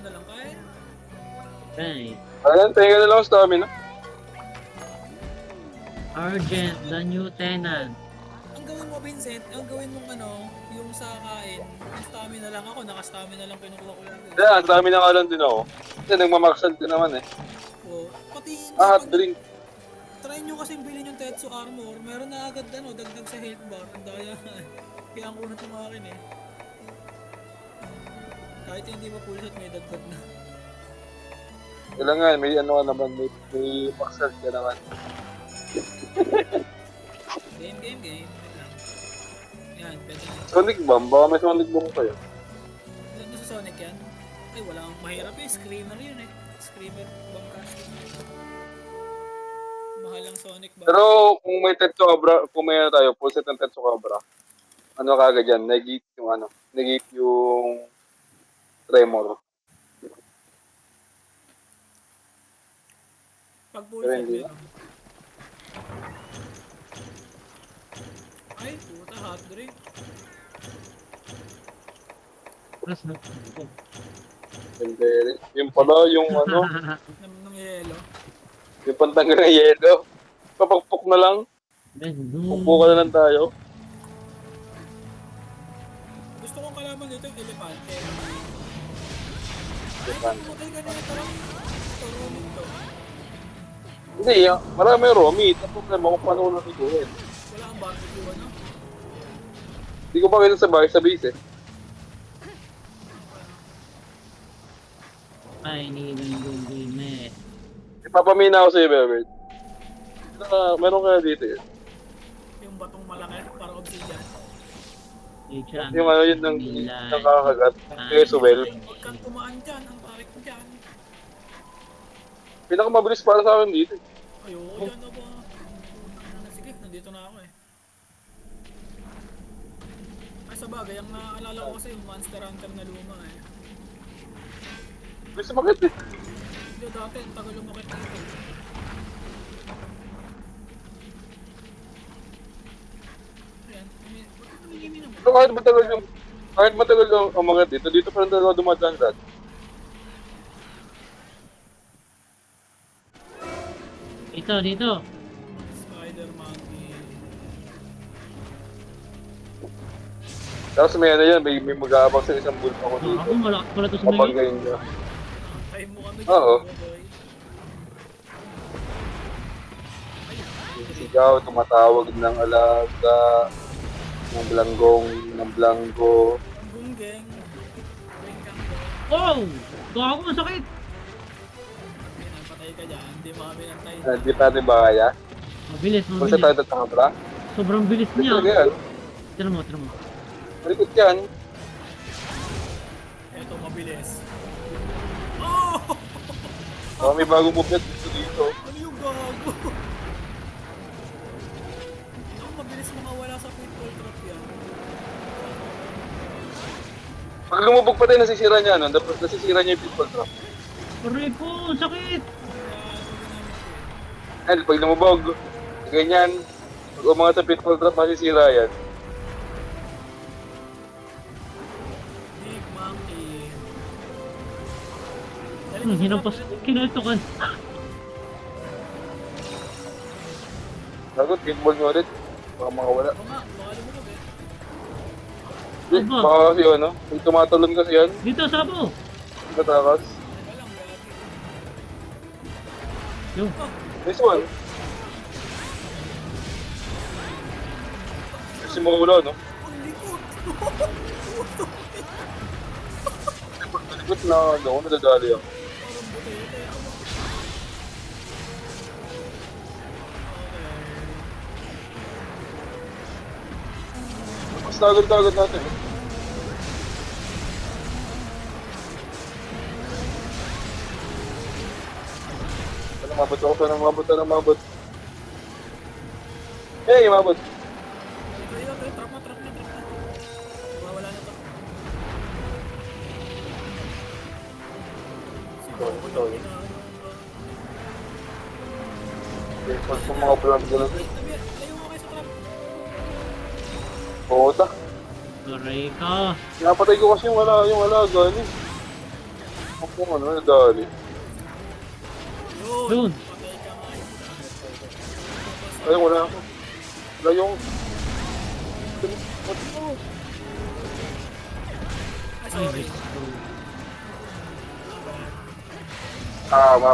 na lang kaya. Right. Ayan, tingnan na lang ang stamina. Argent, the new tenant. Ang gawin mo, Vincent, ang gawin mong yung sa kain, yung stamina lang ako, naka-stamina lang kinukuha ko lang. Kaya, stamina nga lang din ako. Kasi nagmamaxal din naman eh. O, pati hindi Hot drink. try nyo kasing bilhin yung Tetsu Armor, meron na agad dagdag sa health bar, ang daya. Kaya ang kunat ng akin eh. Kahit hindi pa full set, may dagdag na. Kailangan, may ano ka naman, may maxal ka naman. Game. Wait lang. Yan, pwede na. Sonic Bomb, baka may Sonic Bomb kayo. Ano sa Sonic yan? Ay, wala akong mahirap eh. Screamer yun eh. Screamer bomb casting. Mahal ang Sonic bomb. Pero kung may Tetsu Cobra, kung may tayo, full set ng Tetsu Cobra, ano kagad yan, negate yung tremor. Pag full Pero set hindi meron. Ay, puta, hot drink. Yung pala, yung ano, Ng yelo. yung pantanggal ng yelo. Papakpok na lang, pukpo ka na lang tayo. Gusto kong kalaban dito yung elepante. Elepante. Ay, pumatay ka na ito. Ito, roaming to. Hindi, marami Romy. Ito problema kung paano ko natiguhin. Wala kang barbecue, ano? Hindi ko pa kita sa bahay, sa base eh. I need a good net. Ipapamina ako sa iyo, Bebert. Meron kaya dito yun. Yung batong malaki, para obsidian. Yung ano yun ng nakakagat. Kaya suwel. Huwag kang tumaan dyan, ang parik ko dyan. Pinakamabilis para sa akin dito. Ayoko dyan na ba? Sige, nandito na ako eh. Ay, sa bagay, ang naaalala ko kasi yung Monster Hunter na luma eh. Gusto makit eh. Hindi, dati, ang tagal lumakit dito. Ayan, hindi naman. Pero kahit matagal yung umangat dito pa rin talaga dumadaan dad. Dito. Spider Monkey. Tapos may ano yan, may mag-aabang sa isang bulp ako dito. Ako, malakas pala to sa Kapag mga. ngayon niya. Time mo kami Oo. boy. Sigaw, tumatawag ng alaga, ng blanggo. Ang gunggeng. Ring kang Oh! Gago, masakit! pinapatay ka dyan, hindi mo kami nantay. Hindi pa natin ba kaya? Mabilis. Kung sa tayo tatangabra? Sobrang bilis Hindi niya. talaga yan. Tira mo. Malikot yan. Eto, mabilis. Oh! Baka may bagong movement dito. Ano yung gago? Ang mabilis makawala sa pitfall trap yan. Pag lumubog pa tayo, nasisira niya, no? Nasisira niya yung pitfall trap. Aray ko, sakit! And pag lumubog, ganyan, pag umangat sa pitfall trap, masisira yan. Big monkey. Hinampas, kinultukan. Lagot, pinball nyo ulit. Baka makawala. Oo nga, baka lumulog eh. Hindi, Aba. baka kasi ano, may tumatalon kasi yan. Dito, sabo! Katakas. Teka lang, gagi. Yo, Nice one. Kasi mawala, no? Ang likod! Likot na, ako nadadali ako. Parang butete. Mas tagad natin. Sana mabot. Hey, mabot. Ito, trap na. Wala na to. Ito. Pag sa mga vlog gano'n. Layo mo kayo sa trap. Puta. aray ka. Pinapatay ko kasi yung alaga niya. Ako ano, nadali. Yun! Yun. Patay ka nga yun. Ay, wala ako. Wala yung... Ay, Ay, sorry. gusto.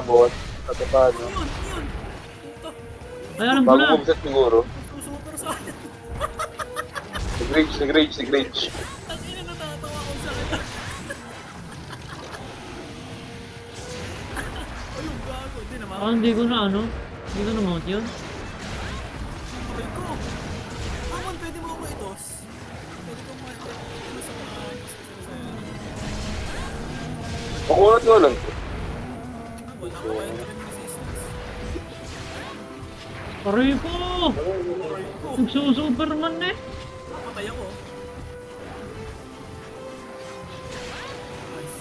Boss. Kasi paano? Yun! Yun! Ito! Ay, alam ko Bago na. bumset siguro. Super sa akin. Nag-rage. Ang ina natatawa ko sa akin. Ayun, gago. Hindi naman. Hindi ko na ano. Hindi ko na mount yun. Aray ko. Amon, pwede mo ako itos. Pwede ko ma-itos sa mga Makunat nga lang. wala ko pa yung resistance. Aray ko! Aray ko. Nagsusuperman eh. Patay ako. Nice.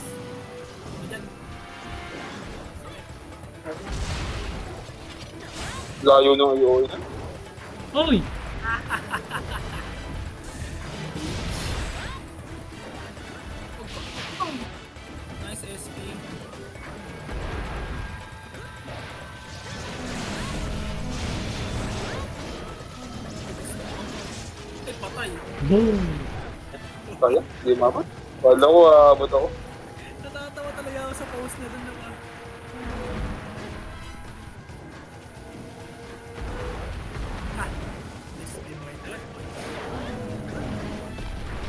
Ayan. Layo ng iyo. Oy! Nice SP. Eh, patay. Boom! Kaya? Hindi mamat. Wala ko, aabot ako. Natatawa talaga ako sa post na dun naman. Ha! SP mo ito.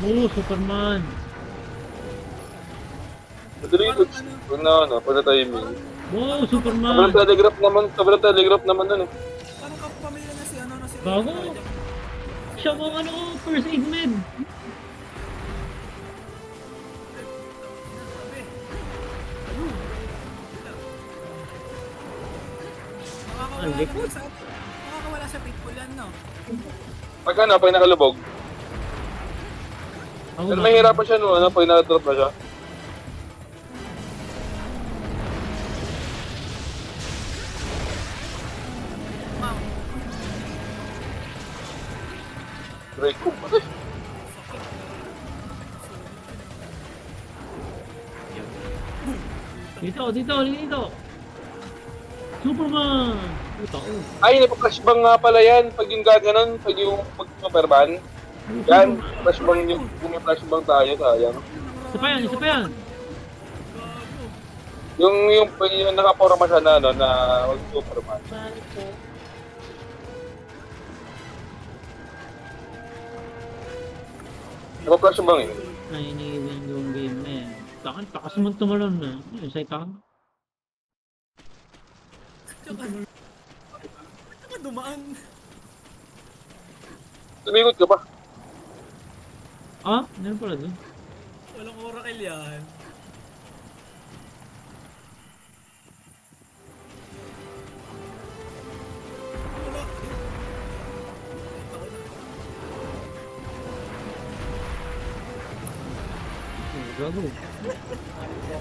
Oh, Superman! Madali ko. Pag na, pag na timing. Oh, Superman! Sobrang telegraph naman nun eh. Parang kapamilya na si ano na si Bago. Siya mo ano, first aid med. Ang likod. Makakawala sa pitbull yan, no? Pag ano, pag nakalubog. Ako Pero na. mahirapan siya no, pag nakatrap na siya. Ma'am, Break ko. Patay. Dito. Superman! Puta ko. Ay, napaka-flashbang nga pala yan. Pag yung gaganon, pag yung mag-superman. Yan, flashbang yung kung may flashbang tayo, sayang. Isa pa yan. gago. Yung nakaporma siya na, ano, na mag-superman. Napaka-flashbang eh. Ay, iniiwan yung game na yan. Takas mo tumalon na. Yun, say takang. Tsaka dumaan. Tumikot ka pa. Ah, meron pala doon. Walang oracle yan. Wala. Oh, gago.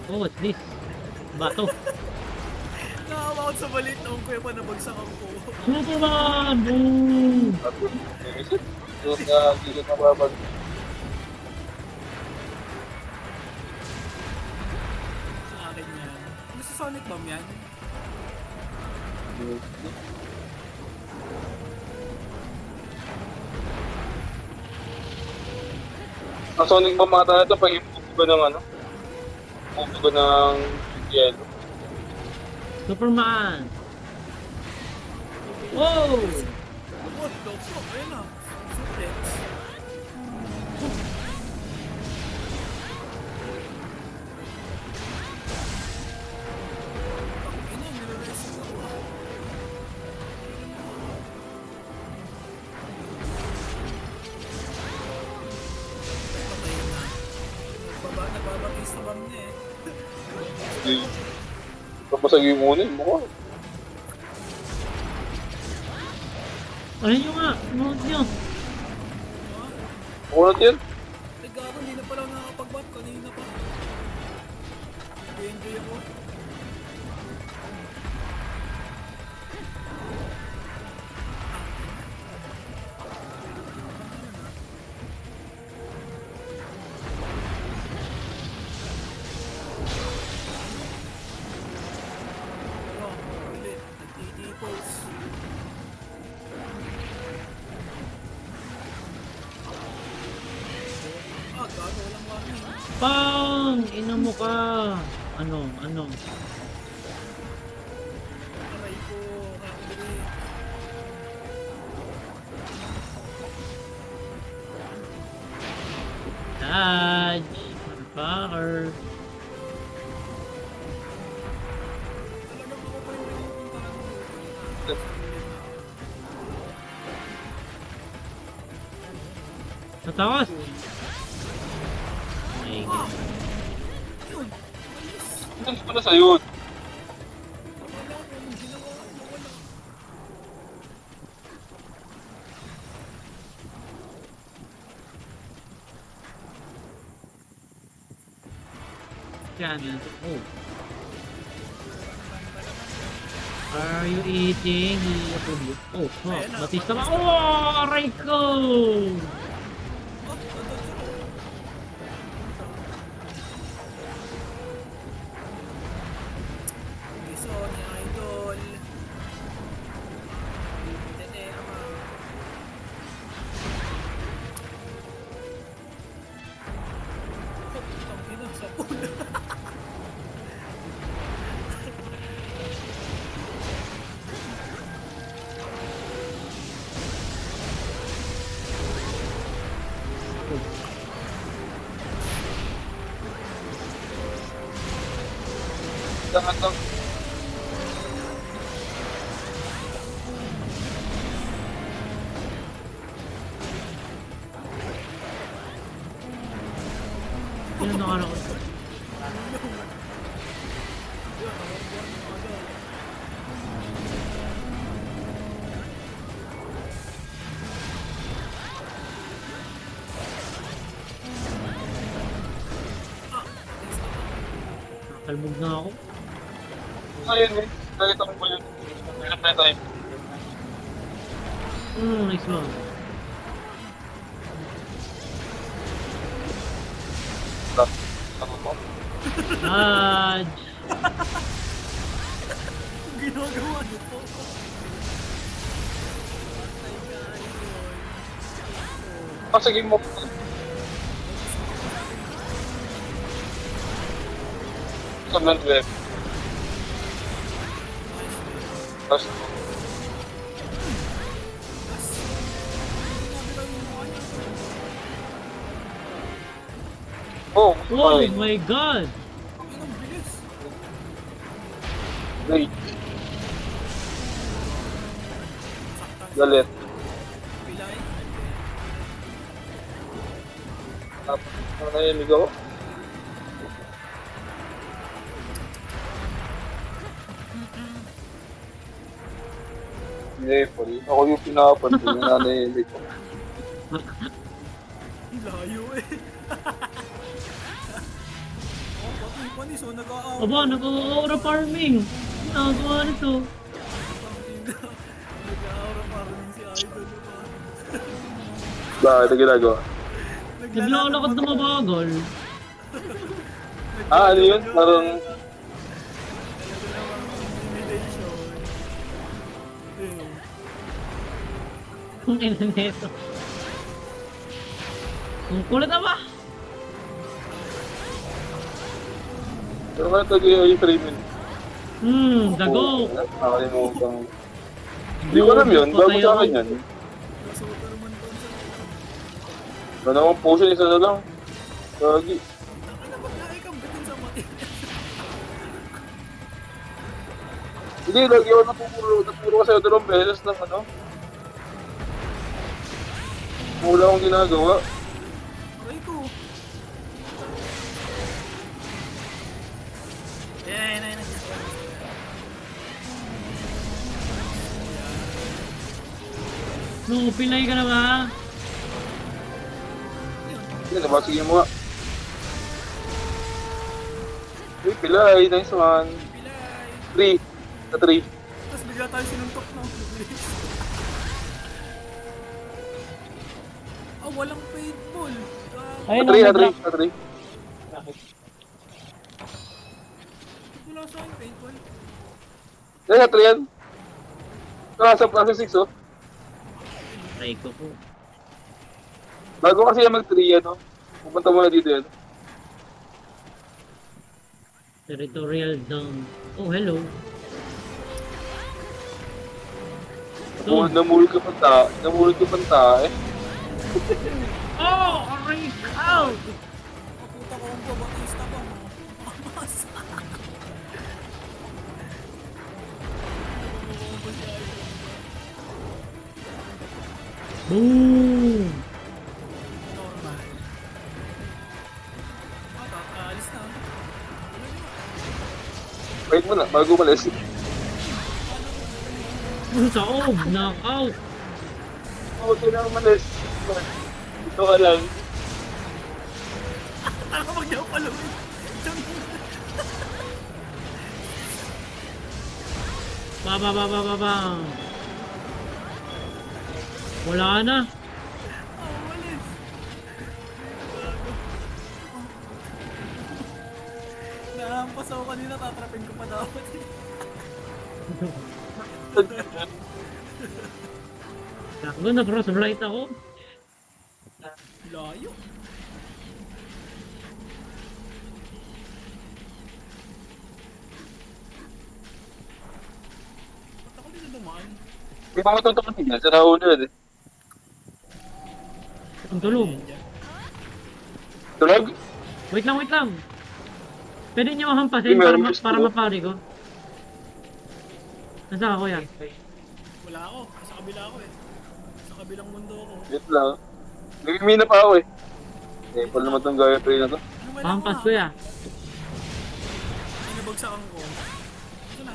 Oh, what's this? Bato. Nakakawakot sa balit noong kuya pa nabagsak ako. Superman! Boom! Tapos, inisip. Doon na, hindi ka mababag. Sa akin yan. Ano sa Sonic Bomb yan? Ang Sonic Bomb ata na ito, pag ipupuga ng ano, ipupuga ng yelo. Superman! Wow! What the fuck? Ayun na. Suplex. Ina, nire-rest ako ah. Patayin na. Nagbabagis na bomb niya eh. Hindi. Kapasag yung unin, mukha. Ano nyo nga? Mount nyo. Mukha natin yan. Ay gago, hindi na pala nakakapag-bat. Kanina pa. Enjoy ako. Pang! Ina mo ka! Ano? Aray ko, kakabili. Dodge! Motherfucker! Talagang ako pa yung pinupuntahan mo. Sa taas! My God. Yun, alis. Saan pala sa'yo? Wala ko, anong ginawa mo, wala. Channel. Oh. Are you eating? Oh, fuck. Batista ba? Oh, aray ko! Gusto ni Idol. Tenema. Putang ina, sa pula. Lahat ng Yun na ano ko. Nakalbog na ako. ayun eh. Nakita ko ba yun? Ilan na tayo? Nice one. Ano po? Dodge! Ang ginagawa nito. Ay, Idol. Ah, sige mo. Sa Bland Web. Tapos, oh, Oh sorry. my God! Ang inang bilis. Wait. Galit. Pilay. Ano na yun, ikaw? Hindi, pari. Ako yung pinapansin yung nanay ko. Layo eh. Oh, pati panis oh, nag-aaw. Aba, nag-aura farming! Nagawa nito. Nag-aaw parang si Idol. Bakit na ginagawa? Naglalakad na mabagal. Ah, ano yun? Parang, Invitation. Ew. Kung ina nito. Ang kulit na ba? pero kaya tayo yung 3 minutes. Dago! Nakalimutan. Hindi ko alam yun. Bago sa akin yan. Superman to sa... Ano namang potion, isa na lang. Gagi. Ano ba na ikambitin sa mati? Hindi, lagi ako naturo ka sa'yo 2 beses lang ano. Wala akong ginagawa. Aray ko. Yan, yan, yan. No, pilay ka na ba? Hindi, nabasigin mo nga. Uy, pilay. Nice one. Pilay. 3. Sa 3. Tapos bigla tayo sinuntok na. Ah, walang paintball. Ah, Ayun, Sa 3, sa nag-drop. 3, sa 3. wala sa akin paintball. Sa 3 yan. Nasa 6 oh. Try ko po. Bago kasi yan mag 3 ano. Pupunta muna dito yan. Territorial zone. Oh, hello. Namulog ka pa tae. Oh, aray ko! Kaputa ko ang Batista pa mo. Mamas. Boom! Normal. Alis na. Wait mo na, bago umalis. Sa knockout! Huwag ka na umalis. Ito ka lang. Ako mag daw paluin. Ba. Wala na. Walis. Nahampas ako kanina, tatrapin ko pa dapat. Takbo na, cross right ako. Layo. Ba't ako dito dumaan? Hindi pa matutupan niya. Sa nahuli yun eh. Ang tulog. Tulog? Wait lang. Pwede niyo mahampasin Hindi, para, meron para gusto. mapari ko. Nasa ako yan? Wala ako. Sa kabila ako eh. Sa kabilang mundo ako. Wait lang. Nagmimina pa ako eh. Eh, pala naman itong gaya train na to. Lumala Mahampas ako ko ya. Ay, nabagsakan ko. Ito na.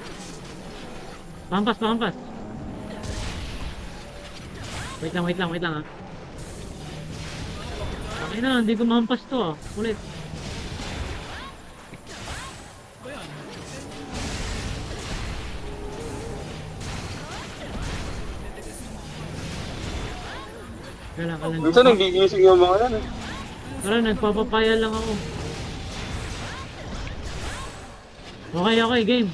Mahampas. Wait lang ha. Okay na, hindi ko mahampas to ah. Ulit. Ba yan? Kailangan lang. Minsan nagigising yung mga yan eh. Tara, nagpapapaya lang ako. Okay, game.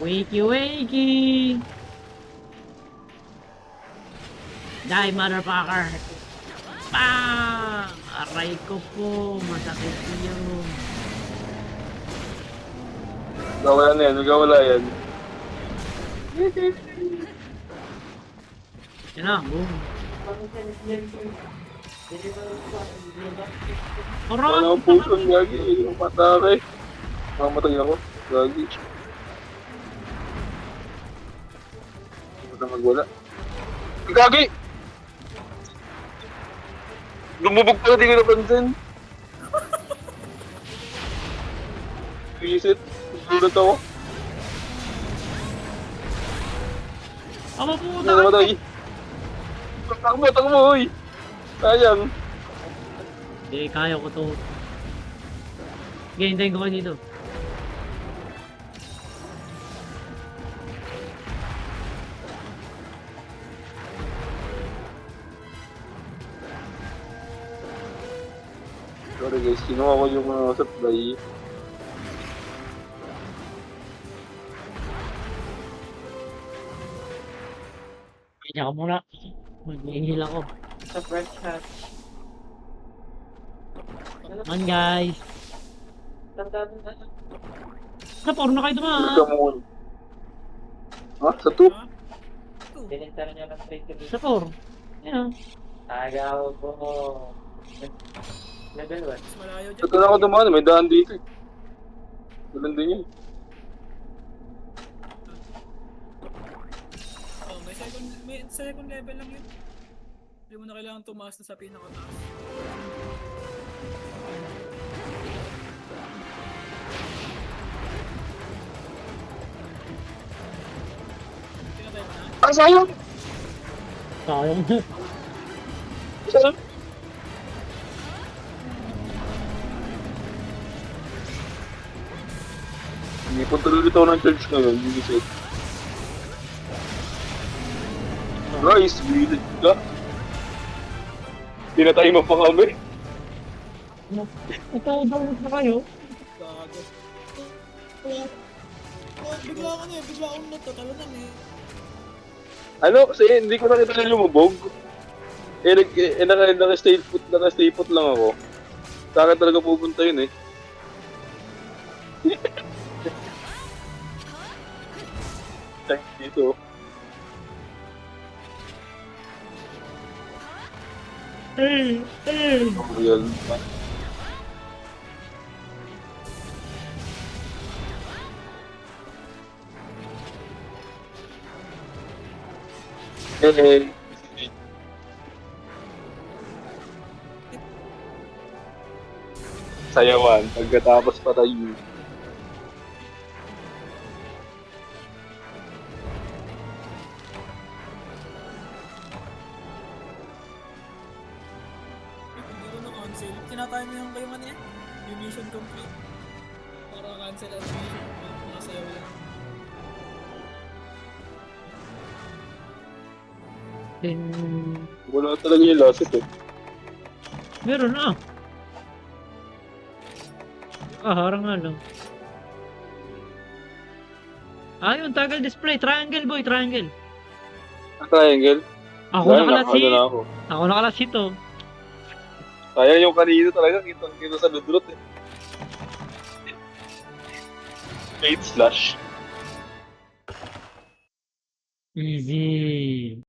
Wakey. Die, motherfucker. Bang! Aray ko po, masakit yun. Gawala na yan, gawala yan. Yan na, boom. Wala Aray! akong puso, gagi. Hindi ko patake. Mamatay ako, gagi. Hindi ko magwala. Gagi! Lumubog pala, di ko napansin. Reset. Sulat ako. Ako po, Hindi namatay. Takbo, uy. Sayang. Hindi, kaya ko to. Sige, hintayin ko kayo dito. Sorry guys, kinuha ko yung supply. Kanya ka muna. Mag-ihil ako. Sa fresh hat. Man guys. Tandaan na. Sa porno kayo Ito dumaan. mo. Ha? Sa 2? Ha? Ito. Binenta na niya ng 20 Sa por. Yan. Tagaw ko. Level 1. Mas malayo dyan. Ito na ako dumaan, may daan dito eh. Walang din yun. Oh, may second level lang yun. Hindi mo na kailangan tumaas na sa pinakataas. Pinatay mo na? Ang sayang! Sayang. Sayang! Hindi po tuloy ito ng church ngayon, hindi set. Rice, bilid ka. Pinatay mo pa kami. Ito, download na kayo. Gago. Oh, bigla ka na eh. Bigla akong natatalunan eh. Ano, kasi hindi ko nakita na lumubog. Naka-stay put lang ako. Sa akin talaga pupunta yun eh. Thank dito. Real. Eh, sayawan pagkatapos patayin. Hindi ko na-cancel. Tinatime mo yung kayo man yan. Yung mission complete. Para cancel ang mission complete. Nakasayaw lang. Wala talaga yung last hit eh. Meron na. Harang nga lang. Yun, toggle display. Triangle, boy, triangle. Ang triangle. Ako Dahil nakalas nakakano hit. na ako. Ako nakalas hit, oh. Kaya yung kanino talaga, kita sa ludrot eh. 8 slash. Easy.